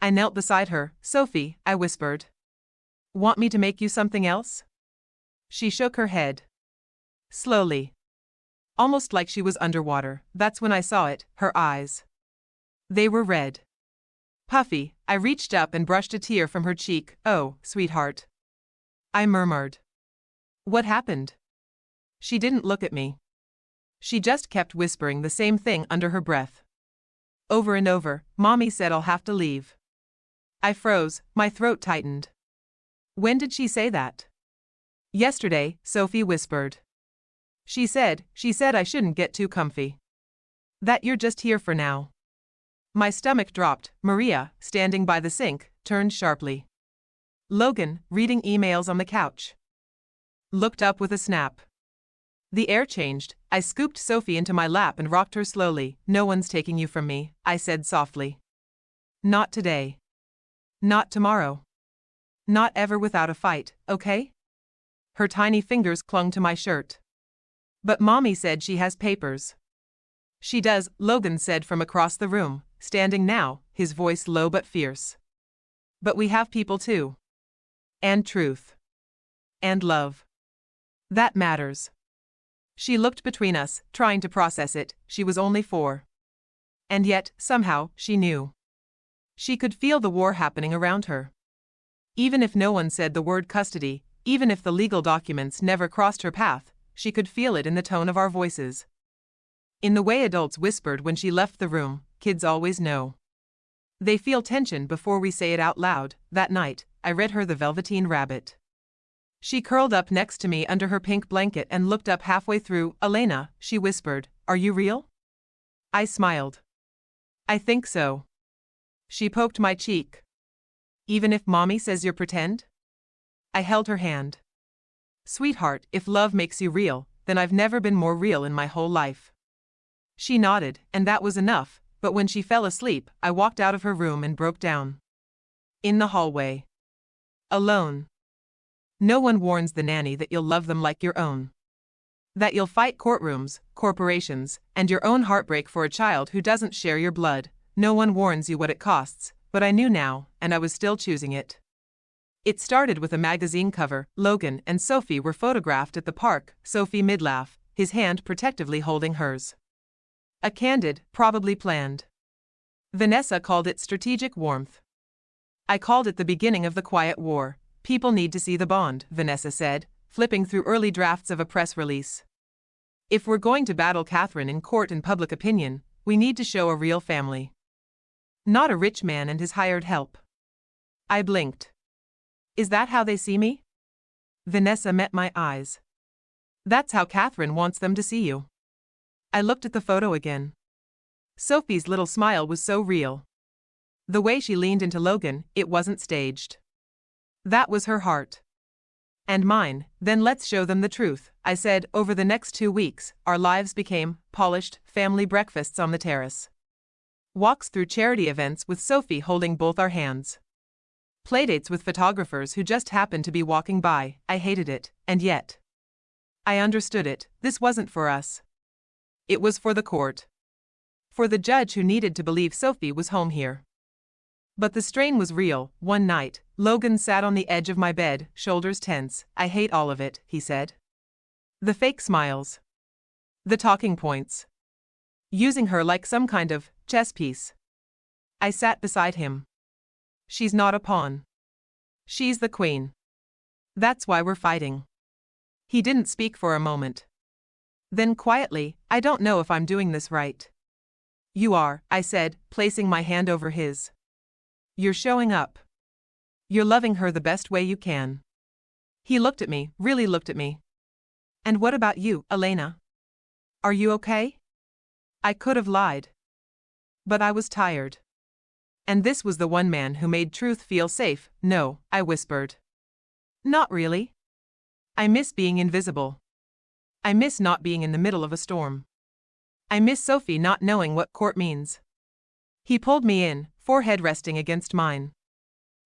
I knelt beside her. Sophie, I whispered. Want me to make you something else? She shook her head. Slowly. Almost like she was underwater. That's when I saw it, her eyes. They were red. Puffy. I reached up and brushed a tear from her cheek. Oh, sweetheart. I murmured. What happened? She didn't look at me. She just kept whispering the same thing under her breath. Over and over, Mommy said I'll have to leave. I froze, my throat tightened. When did she say that? Yesterday, Sophie whispered. She said I shouldn't get too comfy. That you're just here for now. My stomach dropped. Maria, standing by the sink, turned sharply. Logan, reading emails on the couch, looked up with a snap. The air changed. I scooped Sophie into my lap and rocked her slowly. No one's taking you from me, I said softly. Not today. Not tomorrow. Not ever without a fight, okay? Her tiny fingers clung to my shirt. But Mommy said she has papers. She does, Logan said from across the room, standing now, his voice low but fierce. But we have people too. And truth. And love. That matters. She looked between us, trying to process it. She was only 4. And yet, somehow, she knew. She could feel the war happening around her. Even if no one said the word custody, even if the legal documents never crossed her path, she could feel it in the tone of our voices. In the way adults whispered when she left the room, kids always know. They feel tension before we say it out loud. That night, I read her The Velveteen Rabbit. She curled up next to me under her pink blanket and looked up halfway through. Elena, she whispered, are you real? I smiled. I think so. She poked my cheek. Even if Mommy says you're pretend? I held her hand. Sweetheart, if love makes you real, then I've never been more real in my whole life. She nodded, and that was enough, but when she fell asleep, I walked out of her room and broke down. In the hallway. Alone. No one warns the nanny that you'll love them like your own. That you'll fight courtrooms, corporations, and your own heartbreak for a child who doesn't share your blood. No one warns you what it costs, but I knew now, and I was still choosing it. It started with a magazine cover. Logan and Sophie were photographed at the park, Sophie mid-laugh, his hand protectively holding hers. A candid, probably planned. Vanessa called it strategic warmth. I called it the beginning of the quiet war. People need to see the bond, Vanessa said, flipping through early drafts of a press release. If we're going to battle Catherine in court and public opinion, we need to show a real family. Not a rich man and his hired help. I blinked. Is that how they see me? Vanessa met my eyes. That's how Catherine wants them to see you. I looked at the photo again. Sophie's little smile was so real. The way she leaned into Logan, it wasn't staged. That was her heart. And mine. Then let's show them the truth, I said. Over the next 2 weeks, our lives became polished family breakfasts on the terrace. Walks through charity events with Sophie holding both our hands. Playdates with photographers who just happened to be walking by. I hated it, and yet I understood it. This wasn't for us. It was for the court. For the judge who needed to believe Sophie was home here. But the strain was real. One night, Logan sat on the edge of my bed, shoulders tense. I hate all of it, he said. The fake smiles. The talking points. Using her like some kind of chess piece. I sat beside him. She's not a pawn. She's the queen. That's why we're fighting. He didn't speak for a moment. Then quietly, I don't know if I'm doing this right. You are, I said, placing my hand over his. You're showing up. You're loving her the best way you can. He looked at me, really looked at me. And what about you, Elena? Are you okay? I could have lied. But I was tired. And this was the one man who made truth feel safe. No, I whispered. Not really. I miss being invisible. I miss not being in the middle of a storm. I miss Sophie not knowing what court means. He pulled me in, forehead resting against mine.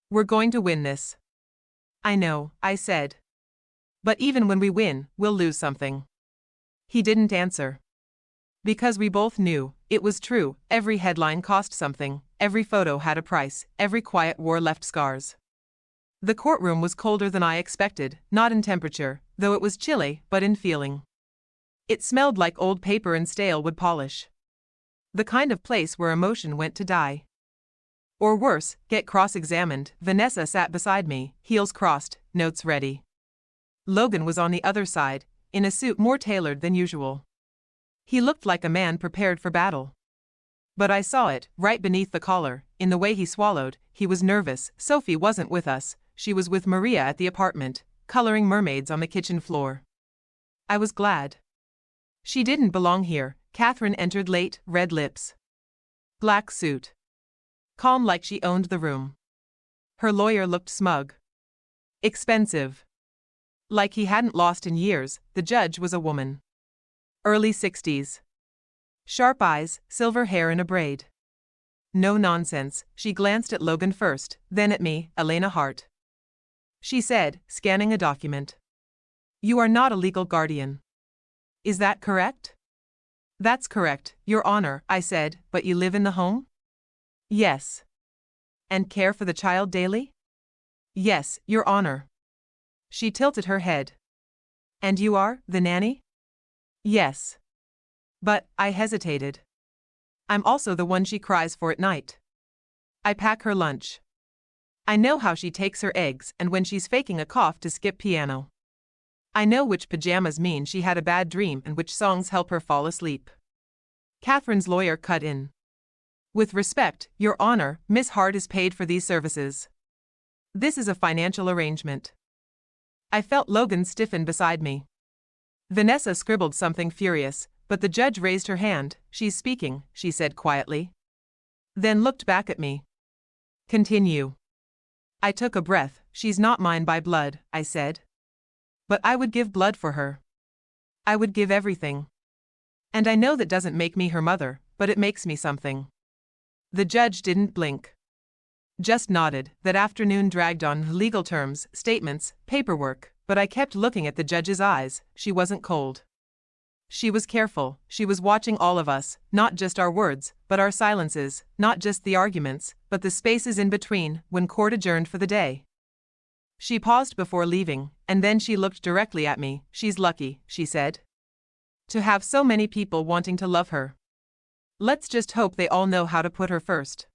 We're going to win this. I know, I said. But even when we win, we'll lose something. He didn't answer. Because we both knew, It was true, every headline cost something, every photo had a price, every quiet war left scars. The courtroom was colder than I expected, not in temperature, though it was chilly, but in feeling. It smelled like old paper and stale wood polish. The kind of place where emotion went to die. Or worse, get cross-examined. Vanessa sat beside me, heels crossed, notes ready. Logan was on the other side, in a suit more tailored than usual. He looked like a man prepared for battle. But I saw it, right beneath the collar, in the way he swallowed. He was nervous. Sophie wasn't with us, she was with Maria at the apartment, coloring mermaids on the kitchen floor. I was glad. She didn't belong here. Catherine entered late, red lips. Black suit. Calm like she owned the room. Her lawyer looked smug. Expensive. Like he hadn't lost in years. The judge was a woman. Early 60s. Sharp eyes, silver hair in a braid. No nonsense. She glanced at Logan first, then at me, Elena Hart. She said, scanning a document. You are not a legal guardian. Is that correct? That's correct, Your Honor, I said, but you live in the home? Yes. And care for the child daily? Yes, Your Honor. She tilted her head. And you are, the nanny? Yes. But, I hesitated. I'm also the one she cries for at night. I pack her lunch. I know how she takes her eggs and when she's faking a cough to skip piano. I know which pajamas mean she had a bad dream and which songs help her fall asleep. Catherine's lawyer cut in. With respect, Your Honor, Miss Hart is paid for these services. This is a financial arrangement. I felt Logan stiffen beside me. Vanessa scribbled something furious, but the judge raised her hand. She's speaking, she said quietly. Then looked back at me. Continue. I took a breath. She's not mine by blood, I said. But I would give blood for her. I would give everything. And I know that doesn't make me her mother, but it makes me something. The judge didn't blink. Just nodded. That afternoon dragged on. Legal terms, statements, paperwork, but I kept looking at the judge's eyes. She wasn't cold. She was careful. She was watching all of us, not just our words, but our silences, not just the arguments, but the spaces in between, when court adjourned for the day. She paused before leaving, and then she looked directly at me. She's lucky, she said. To have so many people wanting to love her. Let's just hope they all know how to put her first.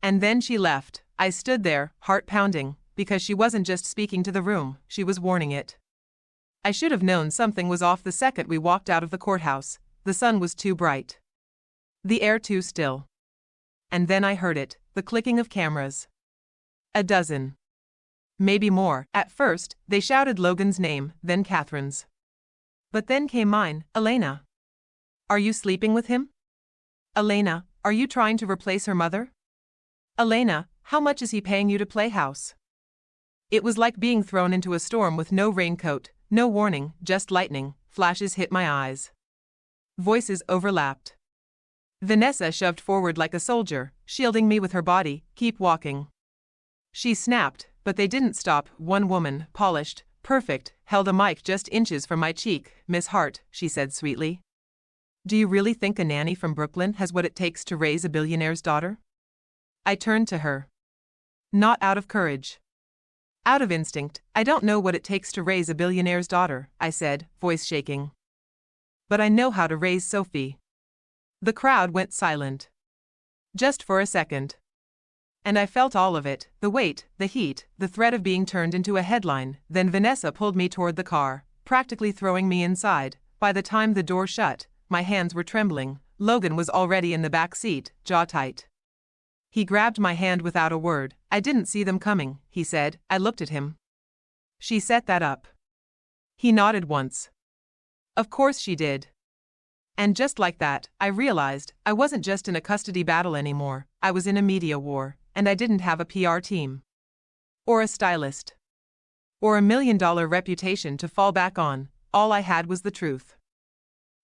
And then she left. I stood there, heart pounding, because she wasn't just speaking to the room, she was warning it. I should have known something was off the second we walked out of the courthouse. The sun was too bright. The air too still. And then I heard it, the clicking of cameras. A dozen. Maybe more. At first, they shouted Logan's name, then Catherine's. But then came mine. Elena. Are you sleeping with him? Elena, are you trying to replace her mother? Elena, how much is he paying you to play house? It was like being thrown into a storm with no raincoat, no warning, just lightning. Flashes hit my eyes. Voices overlapped. Vanessa shoved forward like a soldier, shielding me with her body. Keep walking. She snapped, but they didn't stop. One woman, polished, perfect, held a mic just inches from my cheek. Miss Hart, she said sweetly. Do you really think a nanny from Brooklyn has what it takes to raise a billionaire's daughter? I turned to her. Not out of courage. Out of instinct. I don't know what it takes to raise a billionaire's daughter, I said, voice shaking. But I know how to raise Sophie. The crowd went silent. Just for a second. And I felt all of it, the weight, the heat, the threat of being turned into a headline. Then Vanessa pulled me toward the car, practically throwing me inside. By the time the door shut, my hands were trembling. Logan was already in the back seat, jaw tight. He grabbed my hand without a word. I didn't see them coming, he said. I looked at him. She set that up. He nodded once. Of course she did. And just like that, I realized I wasn't just in a custody battle anymore. I was in a media war, and I didn't have a PR team. Or a stylist. Or $1 million reputation to fall back on. All I had was the truth.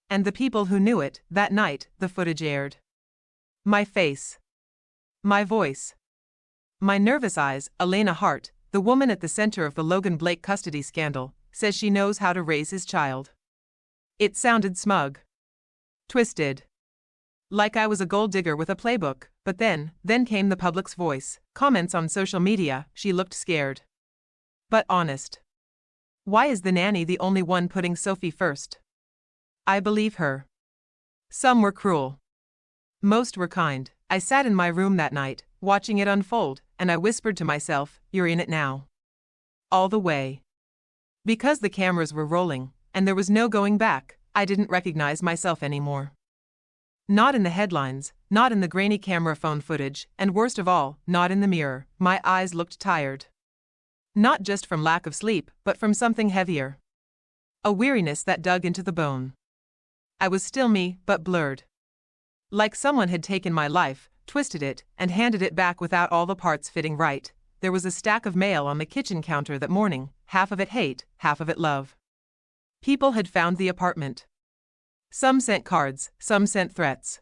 And the people who knew it. That night, the footage aired. My face. My voice. My nervous eyes. Elena Hart, the woman at the center of the Logan Blake custody scandal, says she knows how to raise his child. It sounded smug. Twisted. Like I was a gold digger with a playbook, but then came the public's voice, comments on social media. She looked scared. But honest. Why is the nanny the only one putting Sophie first? I believe her. Some were cruel. Most were kind. I sat in my room that night, watching it unfold, and I whispered to myself, you're in it now. All the way. Because the cameras were rolling, and there was no going back, I didn't recognize myself anymore. Not in the headlines, not in the grainy camera phone footage, and worst of all, not in the mirror. My eyes looked tired. Not just from lack of sleep, but from something heavier. A weariness that dug into the bone. I was still me, but blurred. Like someone had taken my life, twisted it, and handed it back without all the parts fitting right. There was a stack of mail on the kitchen counter that morning, half of it hate, half of it love. People had found the apartment. Some sent cards, some sent threats.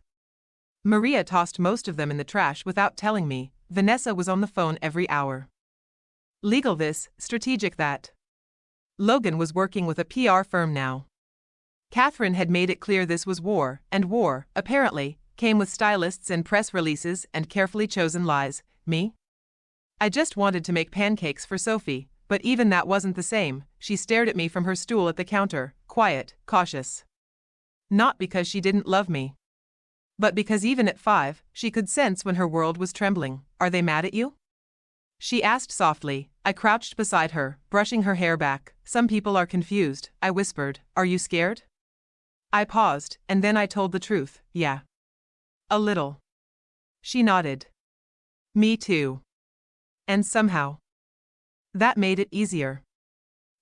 Maria tossed most of them in the trash without telling me. Vanessa was on the phone every hour. Legal this, strategic that. Logan was working with a PR firm now. Catherine had made it clear this was war, and war, apparently, came with stylists and press releases and carefully chosen lies. Me? I just wanted to make pancakes for Sophie, but even that wasn't the same. She stared at me from her stool at the counter, quiet, cautious. Not because she didn't love me. But because even at 5, she could sense when her world was trembling. Are they mad at you? She asked softly. I crouched beside her, brushing her hair back. Some people are confused, I whispered. Are you scared? I paused, and then I told the truth. Yeah. A little. She nodded. Me too. And somehow, that made it easier.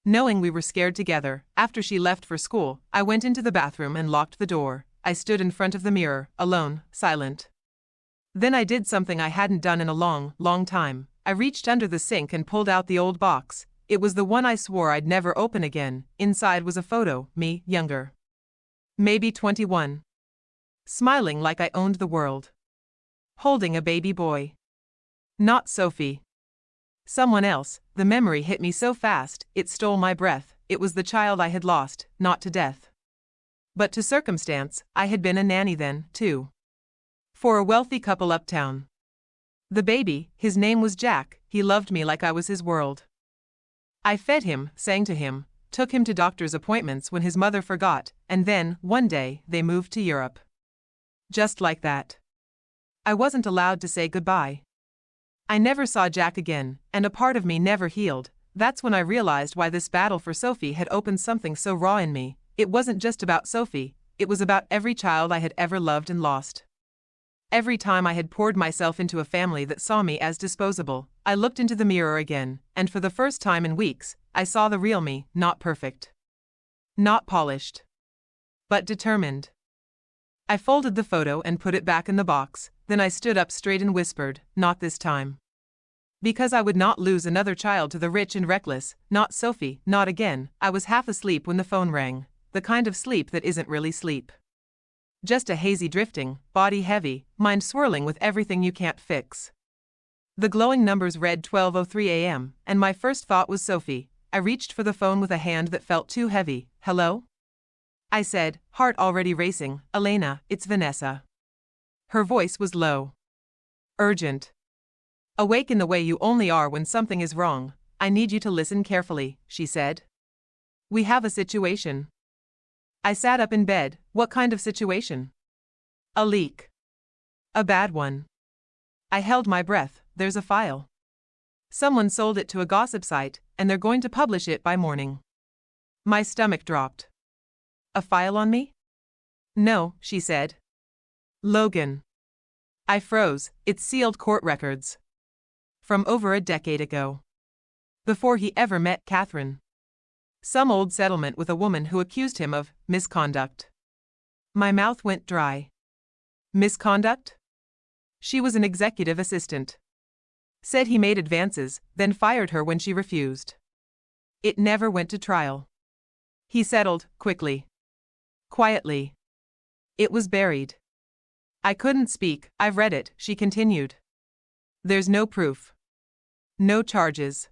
Knowing we were scared together, after she left for school, I went into the bathroom and locked the door. I stood in front of the mirror, alone, silent. Then I did something I hadn't done in a long, long time. I reached under the sink and pulled out the old box. It was the one I swore I'd never open again. Inside was a photo, me, younger. Maybe 21. Smiling like I owned the world. Holding a baby boy. Not Sophie. Someone else. The memory hit me so fast, it stole my breath. It was the child I had lost, not to death, but to circumstance. I had been a nanny then, too. For a wealthy couple uptown. The baby, his name was Jack, he loved me like I was his world. I fed him, sang to him, took him to doctor's appointments when his mother forgot, and then, one day, they moved to Europe. Just like that. I wasn't allowed to say goodbye. I never saw Jack again, and a part of me never healed. That's when I realized why this battle for Sophie had opened something so raw in me. It wasn't just about Sophie, it was about every child I had ever loved and lost. Every time I had poured myself into a family that saw me as disposable, I looked into the mirror again, and for the first time in weeks, I saw the real me, not perfect. Not polished. But determined. I folded the photo and put it back in the box, then I stood up straight and whispered, not this time. Because I would not lose another child to the rich and reckless, not Sophie, not again. I was half asleep when the phone rang, the kind of sleep that isn't really sleep. Just a hazy drifting, body heavy, mind swirling with everything you can't fix. The glowing numbers read 12:03 a.m., and my first thought was Sophie. I reached for the phone with a hand that felt too heavy. Hello? I said, heart already racing. Elena, it's Vanessa. Her voice was low. Urgent. Awake in the way you only are when something is wrong. I need you to listen carefully, she said. We have a situation. I sat up in bed. What kind of situation? A leak. A bad one. I held my breath. There's a file. Someone sold it to a gossip site, and they're going to publish it by morning. My stomach dropped. A file on me? No, she said. Logan. I froze. It's sealed court records. From over a decade ago. Before he ever met Catherine. Some old settlement with a woman who accused him of misconduct. My mouth went dry. Misconduct? She was an executive assistant. Said he made advances, then fired her when she refused. It never went to trial. He settled, quickly. Quietly. It was buried. I couldn't speak. I've read it, she continued. There's no proof. No charges.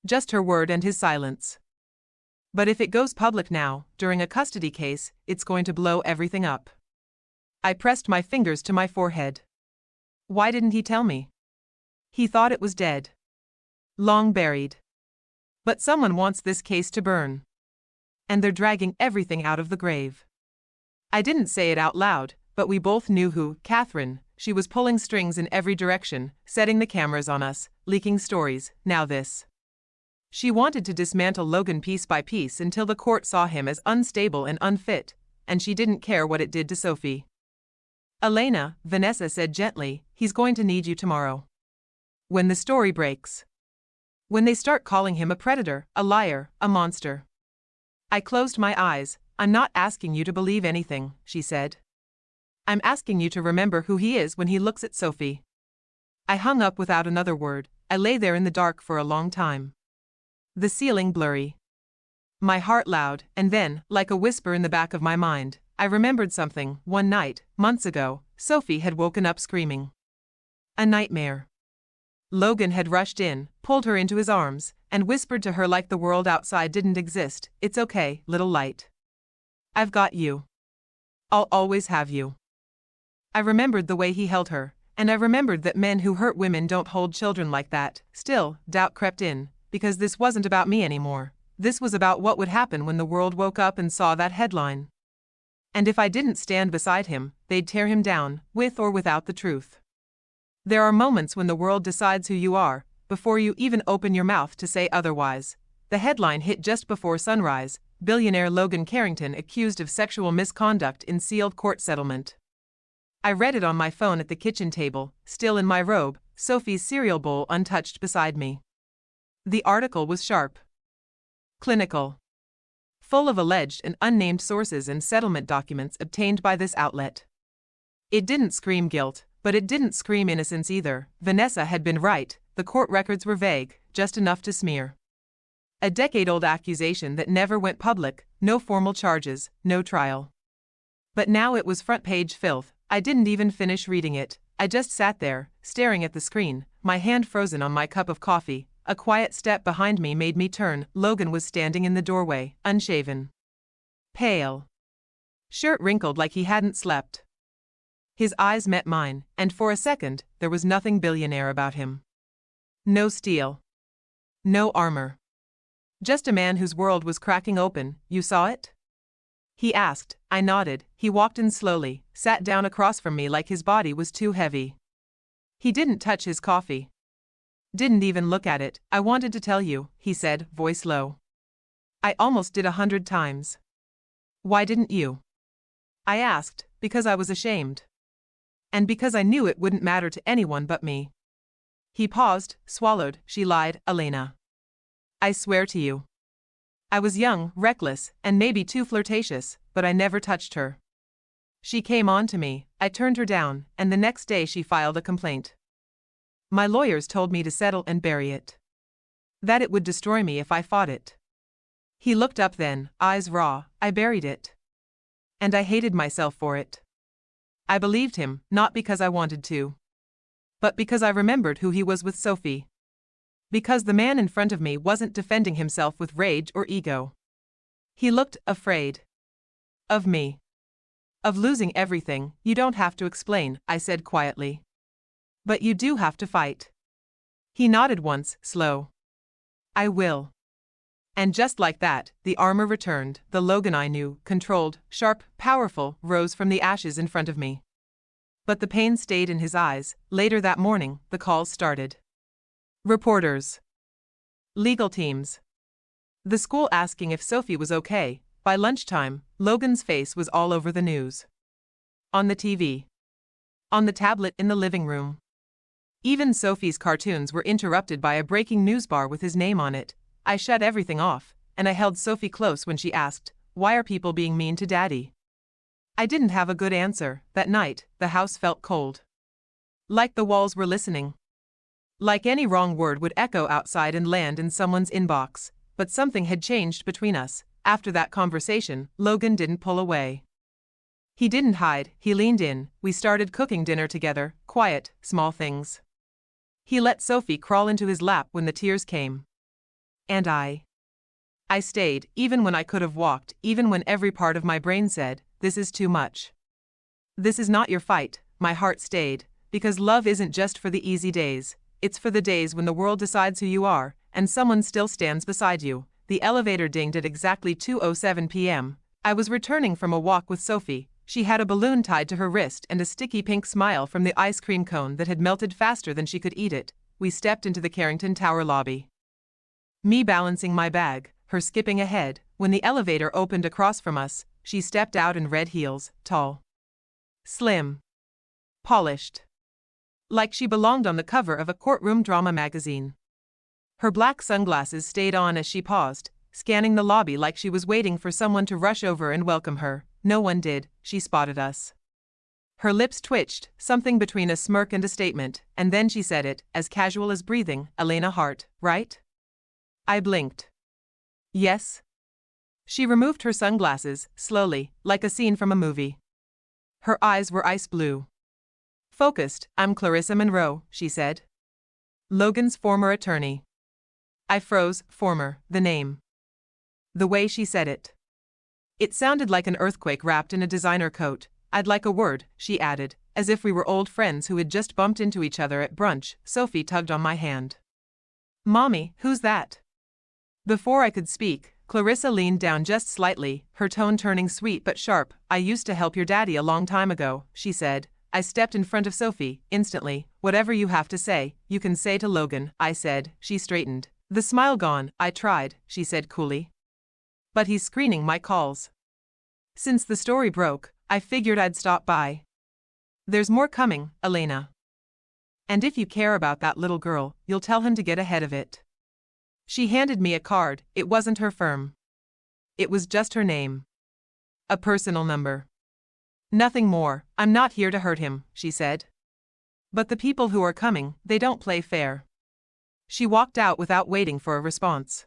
Just her word and his silence. But if it goes public now, during a custody case, it's going to blow everything up. I pressed my fingers to my forehead. Why didn't he tell me? He thought it was dead. Long buried. But someone wants this case to burn. And they're dragging everything out of the grave. I didn't say it out loud, but we both knew who, Catherine. She was pulling strings in every direction, setting the cameras on us, leaking stories, now this. She wanted to dismantle Logan piece by piece until the court saw him as unstable and unfit, and she didn't care what it did to Sophie. Elena, Vanessa said gently, he's going to need you tomorrow. When the story breaks. When they start calling him a predator, a liar, a monster. I closed my eyes. I'm not asking you to believe anything, she said. I'm asking you to remember who he is when he looks at Sophie. I hung up without another word. I lay there in the dark for a long time. The ceiling blurry. My heart loud, and then, like a whisper in the back of my mind, I remembered something. One night, months ago, Sophie had woken up screaming. A nightmare. Logan had rushed in, pulled her into his arms, and whispered to her like the world outside didn't exist, "It's okay, little light. I've got you. I'll always have you." I remembered the way he held her, and I remembered that men who hurt women don't hold children like that. Still, doubt crept in, because this wasn't about me anymore. This was about what would happen when the world woke up and saw that headline. And if I didn't stand beside him, they'd tear him down, with or without the truth. There are moments when the world decides who you are, before you even open your mouth to say otherwise. The headline hit just before sunrise: billionaire Logan Carrington accused of sexual misconduct in sealed court settlement. I read it on my phone at the kitchen table, still in my robe, Sophie's cereal bowl untouched beside me. The article was sharp. Clinical. Full of alleged and unnamed sources and settlement documents obtained by this outlet. It didn't scream guilt, but it didn't scream innocence either. Vanessa had been right, the court records were vague, just enough to smear. A decade-old accusation that never went public, no formal charges, no trial. But now it was front-page filth. I didn't even finish reading it. I just sat there, staring at the screen, my hand frozen on my cup of coffee. A quiet step behind me made me turn. Logan was standing in the doorway, unshaven. Pale. Shirt wrinkled like he hadn't slept. His eyes met mine, and for a second, there was nothing billionaire about him. No steel. No armor. Just a man whose world was cracking open. "You saw it?" he asked. I nodded. He walked in slowly, sat down across from me like his body was too heavy. He didn't touch his coffee. Didn't even look at it. "I wanted to tell you," he said, voice low. "I almost did 100 times. Why didn't you?" I asked. Because I was ashamed. And because I knew it wouldn't matter to anyone but me. He paused, swallowed. "She lied, Elena. I swear to you. I was young, reckless, and maybe too flirtatious, but I never touched her. She came on to me, I turned her down, and the next day she filed a complaint. My lawyers told me to settle and bury it. That it would destroy me if I fought it." He looked up then, eyes raw. "I buried it. And I hated myself for it. I believed him, not because I wanted to. But because I remembered who he was with Sophie. Because the man in front of me wasn't defending himself with rage or ego. He looked afraid. Of me. Of losing everything." "You don't have to explain," I said quietly. "But you do have to fight." He nodded once, slow. "I will." And just like that, the armor returned. The Logan I knew, controlled, sharp, powerful, rose from the ashes in front of me. But the pain stayed in his eyes. Later that morning, the calls started. Reporters. Legal teams. The school asking if Sophie was okay. By lunchtime, Logan's face was all over the news. On the TV. On the tablet in the living room. Even Sophie's cartoons were interrupted by a breaking news bar with his name on it. I shut everything off, and I held Sophie close when she asked, "Why are people being mean to Daddy?" I didn't have a good answer. That night, the house felt cold. Like the walls were listening. Like any wrong word would echo outside and land in someone's inbox. But something had changed between us. After that conversation, Logan didn't pull away. He didn't hide, he leaned in. We started cooking dinner together, quiet, small things. He let Sophie crawl into his lap when the tears came. And I stayed, even when I could have walked, even when every part of my brain said, "This is too much." This is not your fight, my heart stayed, because love isn't just for the easy days, it's for the days when the world decides who you are, and someone still stands beside you. The elevator dinged at exactly 2:07 p.m. I was returning from a walk with Sophie. She had a balloon tied to her wrist and a sticky pink smile from the ice cream cone that had melted faster than she could eat it. We stepped into the Carrington Tower lobby. Me balancing my bag, her skipping ahead. When the elevator opened across from us, she stepped out in red heels, tall, slim, polished, like she belonged on the cover of a courtroom drama magazine. Her black sunglasses stayed on as she paused, scanning the lobby like she was waiting for someone to rush over and welcome her. No one did. She spotted us. Her lips twitched, something between a smirk and a statement, and then she said it, as casual as breathing. Elena Hart, right? I blinked. Yes. She removed her sunglasses, slowly, like a scene from a movie. Her eyes were ice blue. Focused. I'm Clarissa Monroe, she said. Logan's former attorney. I froze. Former, the name. The way she said it. It sounded like an earthquake wrapped in a designer coat. I'd like a word, she added, as if we were old friends who had just bumped into each other at brunch. Sophie tugged on my hand. Mommy, who's that? Before I could speak, Clarissa leaned down just slightly, her tone turning sweet but sharp. I used to help your daddy a long time ago, she said. I stepped in front of Sophie, instantly. Whatever you have to say, you can say to Logan, I said. She straightened. The smile gone. I tried, she said coolly. But he's screening my calls. Since the story broke, I figured I'd stop by. There's more coming, Elena. And if you care about that little girl, you'll tell him to get ahead of it. She handed me a card. It wasn't her firm. It was just her name. A personal number. Nothing more. I'm not here to hurt him, she said. But the people who are coming, they don't play fair. She walked out without waiting for a response.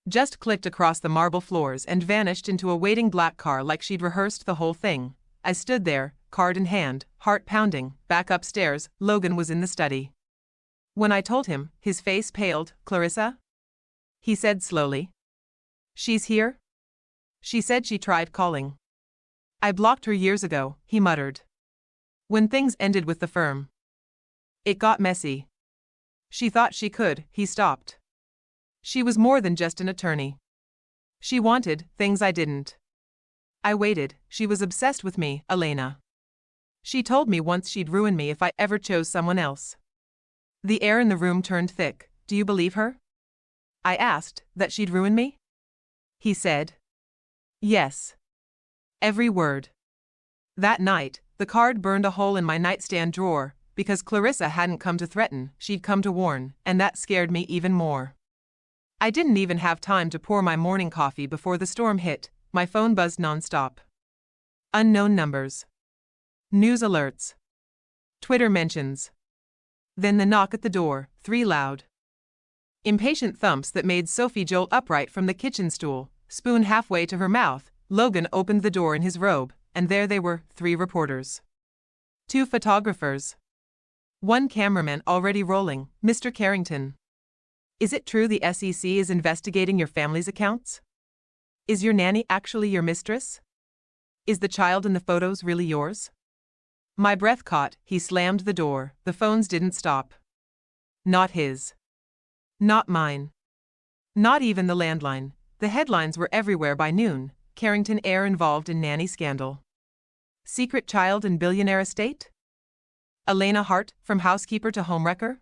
Just clicked across the marble floors and vanished into a waiting black car like she'd rehearsed the whole thing. I stood there, card in hand, heart pounding. Back upstairs, Logan was in the study. When I told him, his face paled. Clarissa? He said slowly. She's here? She said she tried calling. I blocked her years ago, he muttered. When things ended with the firm. It got messy. She thought she could. He stopped. She was more than just an attorney. She wanted things I didn't. I waited. She was obsessed with me, Elena. She told me once she'd ruin me if I ever chose someone else. The air in the room turned thick. Do you believe her? I asked. That she'd ruin me? He said. Yes. Every word. That night, the card burned a hole in my nightstand drawer, because Clarissa hadn't come to threaten, she'd come to warn, and that scared me even more. I didn't even have time to pour my morning coffee before the storm hit. My phone buzzed nonstop. Unknown numbers. News alerts. Twitter mentions. Then the knock at the door, 3 loud, impatient thumps that made Sophie jolt upright from the kitchen stool, spoon halfway to her mouth. Logan opened the door in his robe, and there they were, 3 reporters. 2 photographers. 1 cameraman already rolling. Mr. Carrington. Is it true the SEC is investigating your family's accounts? Is your nanny actually your mistress? Is the child in the photos really yours? My breath caught. He slammed the door. The phones didn't stop. Not his. Not mine. Not even the landline. The headlines were everywhere by noon. Carrington heir involved in nanny scandal. Secret child in billionaire estate? Elena Hart, from housekeeper to homewrecker?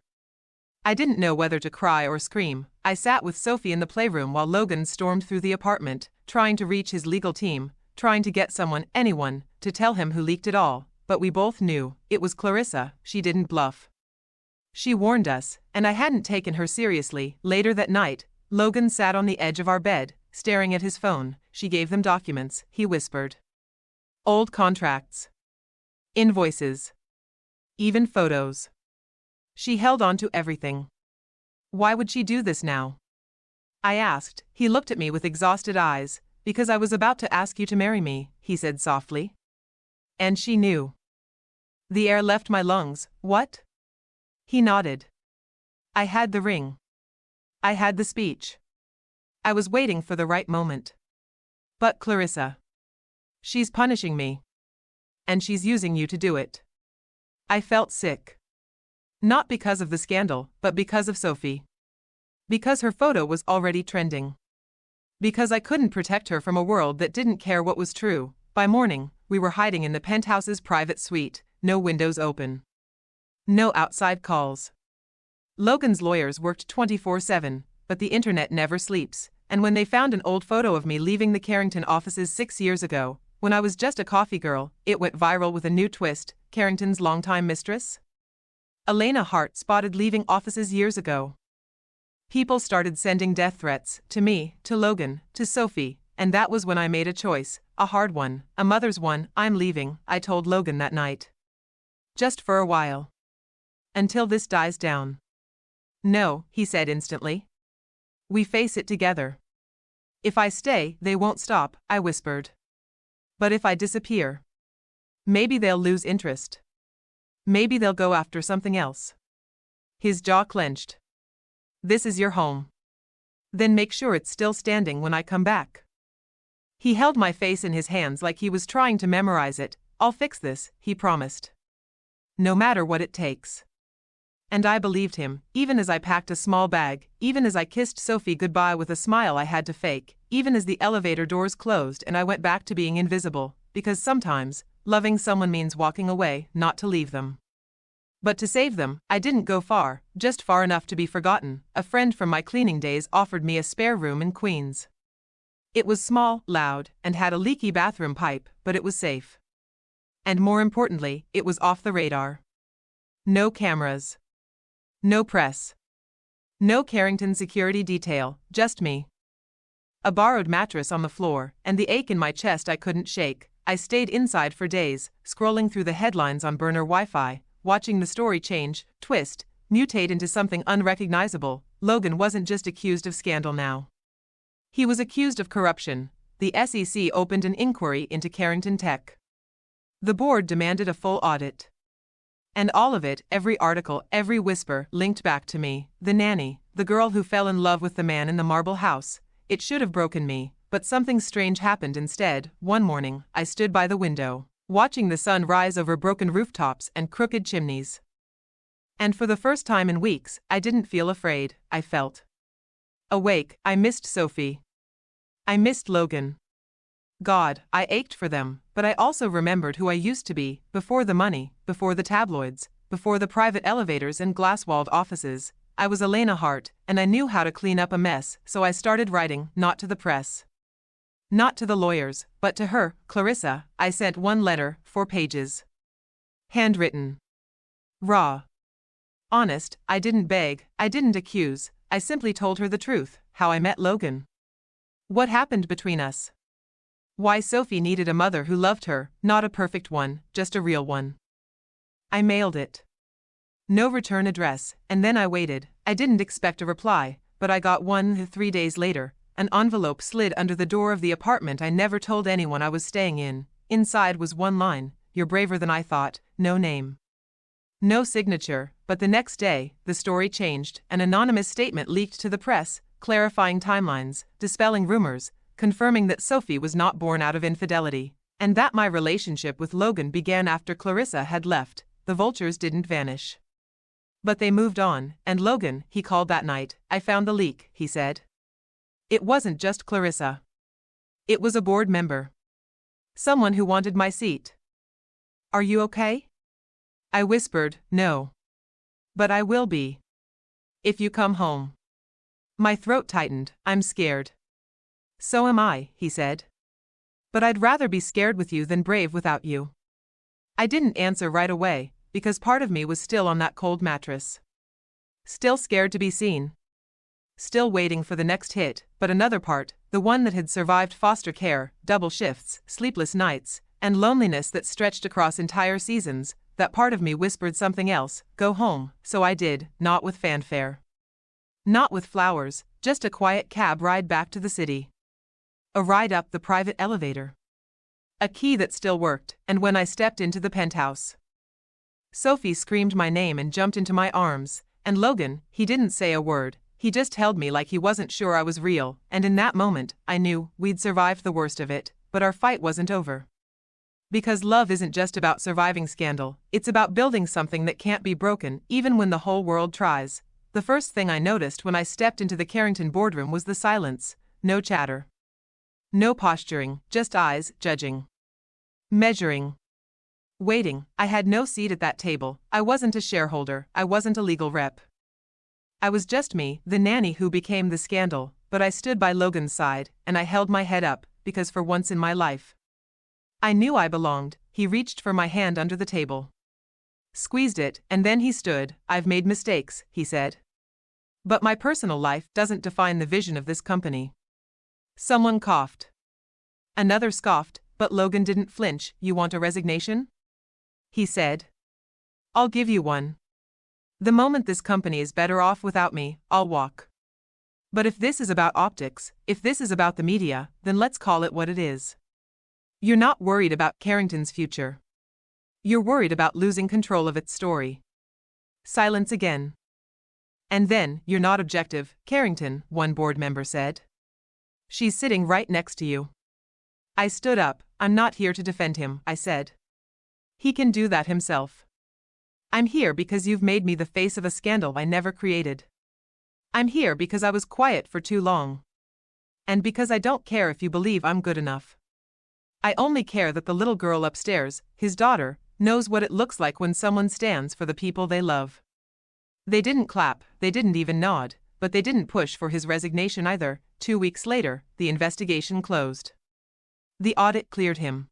I didn't know whether to cry or scream. I sat with Sophie in the playroom while Logan stormed through the apartment, trying to reach his legal team, trying to get someone, anyone, to tell him who leaked it all. But we both knew, it was Clarissa. She didn't bluff. She warned us, and I hadn't taken her seriously. Later that night, Logan sat on the edge of our bed, staring at his phone. She gave them documents, he whispered. Old contracts. Invoices. Even photos. She held on to everything. Why would she do this now? I asked. He looked at me with exhausted eyes. Because I was about to ask you to marry me, he said softly. And she knew. The air left my lungs. What? He nodded. I had the ring. I had the speech. I was waiting for the right moment. But Clarissa. She's punishing me. and she's using you to do it. I felt sick. Not because of the scandal, but because of Sophie. Because her photo was already trending. Because I couldn't protect her from a world that didn't care what was true. By morning, we were hiding in the penthouse's private suite, no windows open. No outside calls. Logan's lawyers worked 24/7, but the internet never sleeps, and when they found an old photo of me leaving the Carrington offices 6 years ago, when I was just a coffee girl, it went viral with a new twist: Carrington's longtime mistress, Elena Hart, spotted leaving offices years ago. People started sending death threats to me, to Logan, to Sophie, and that was when I made a choice, a hard one, a mother's one. I'm leaving, I told Logan that night. Just for a while. Until this dies down. No, he said instantly. We face it together. If I stay, they won't stop, I whispered. But if I disappear, maybe they'll lose interest. Maybe they'll go after something else. His jaw clenched. This is your home. Then make sure it's still standing when I come back. He held my face in his hands like he was trying to memorize it. I'll fix this, he promised. No matter what it takes. And I believed him, even as I packed a small bag, even as I kissed Sophie goodbye with a smile I had to fake, even as the elevator doors closed and I went back to being invisible, because sometimes, loving someone means walking away, not to leave them. But to save them, I didn't go far, just far enough to be forgotten. A friend from my cleaning days offered me a spare room in Queens. It was small, loud, and had a leaky bathroom pipe, but it was safe. And more importantly, it was off the radar. No cameras. No press. No Carrington security detail, just me. A borrowed mattress on the floor, and the ache in my chest I couldn't shake. I stayed inside for days, scrolling through the headlines on burner Wi-Fi, watching the story change, twist, mutate into something unrecognizable. Logan wasn't just accused of scandal now. He was accused of corruption. The SEC opened an inquiry into Carrington Tech. The board demanded a full audit. And all of it, every article, every whisper, linked back to me, the nanny, the girl who fell in love with the man in the marble house. It should have broken me, but something strange happened instead. One morning, I stood by the window, watching the sun rise over broken rooftops and crooked chimneys. And for the first time in weeks, I didn't feel afraid. I felt awake. I missed Sophie. I missed Logan. God, I ached for them, but I also remembered who I used to be, before the money, before the tabloids, before the private elevators and glass-walled offices. I was Elena Hart, and I knew how to clean up a mess, so I started writing, not to the press. Not to the lawyers, but to her, Clarissa. I sent one letter, 4 pages. Handwritten. Raw. Honest. I didn't beg, I didn't accuse, I simply told her the truth, how I met Logan. What happened between us. Why Sophie needed a mother who loved her, not a perfect one, just a real one. I mailed it. No return address, and then I waited. I didn't expect a reply, but I got one. 3 days later, an envelope slid under the door of the apartment I never told anyone I was staying in. Inside was one line: "You're braver than I thought." No name. No signature, but the next day, the story changed. An anonymous statement leaked to the press, clarifying timelines, dispelling rumors, confirming that Sophie was not born out of infidelity, and that my relationship with Logan began after Clarissa had left. The vultures didn't vanish. But they moved on, and Logan, he called that night. I found the leak, he said. It wasn't just Clarissa. It was a board member. Someone who wanted my seat. Are you okay? I whispered, no. But I will be. If you come home. My throat tightened. I'm scared. So am I, he said. But I'd rather be scared with you than brave without you. I didn't answer right away, because part of me was still on that cold mattress. Still scared to be seen. Still waiting for the next hit, but another part, the one that had survived foster care, double shifts, sleepless nights, and loneliness that stretched across entire seasons, that part of me whispered something else: go home. So I did, not with fanfare. Not with flowers, just a quiet cab ride back to the city. A ride up the private elevator. A key that still worked, and when I stepped into the penthouse, Sophie screamed my name and jumped into my arms, and Logan, he didn't say a word, he just held me like he wasn't sure I was real, and in that moment, I knew we'd survived the worst of it, but our fight wasn't over. Because love isn't just about surviving scandal, it's about building something that can't be broken, even when the whole world tries. The first thing I noticed when I stepped into the Carrington boardroom was the silence. No chatter. No posturing, just eyes, judging. Measuring. Waiting. I had no seat at that table. I wasn't a shareholder. I wasn't a legal rep. I was just me, the nanny who became the scandal, but I stood by Logan's side, and I held my head up, because for once in my life, I knew I belonged. He reached for my hand under the table. Squeezed it, and then he stood. I've made mistakes, he said. But my personal life doesn't define the vision of this company. Someone coughed. Another scoffed, but Logan didn't flinch. You want a resignation? He said. I'll give you one. The moment this company is better off without me, I'll walk. But if this is about optics, if this is about the media, then let's call it what it is. You're not worried about Carrington's future. You're worried about losing control of its story. Silence again. And then, you're not objective, Carrington, one board member said. She's sitting right next to you. I stood up. I'm not here to defend him, I said. He can do that himself. I'm here because you've made me the face of a scandal I never created. I'm here because I was quiet for too long. And because I don't care if you believe I'm good enough. I only care that the little girl upstairs, his daughter, knows what it looks like when someone stands for the people they love. They didn't clap, they didn't even nod, but they didn't push for his resignation either. 2 weeks later, the investigation closed. The audit cleared him.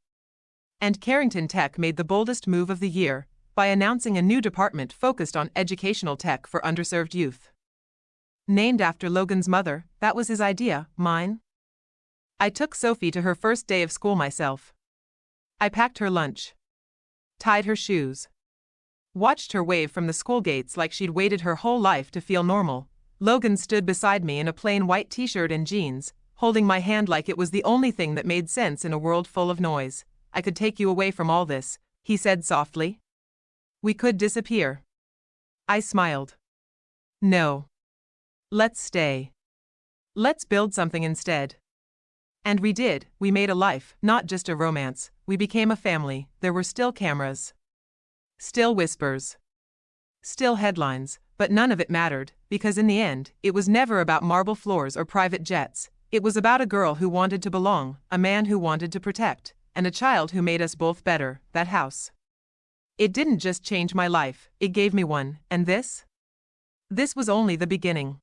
And Carrington Tech made the boldest move of the year by announcing a new department focused on educational tech for underserved youth. Named after Logan's mother, that was his idea, mine. I took Sophie to her first day of school myself. I packed her lunch. Tied her shoes. Watched her wave from the school gates like she'd waited her whole life to feel normal. Logan stood beside me in a plain white t-shirt and jeans, holding my hand like it was the only thing that made sense in a world full of noise. I could take you away from all this, he said softly. We could disappear. I smiled. No. Let's stay. Let's build something instead. And we did. We made a life, not just a romance. We became a family. There were still cameras. Still whispers. Still headlines, but none of it mattered, because in the end, it was never about marble floors or private jets. It was about a girl who wanted to belong, a man who wanted to protect, and a child who made us both better. That house. It didn't just change my life, it gave me one, and this? This was only the beginning.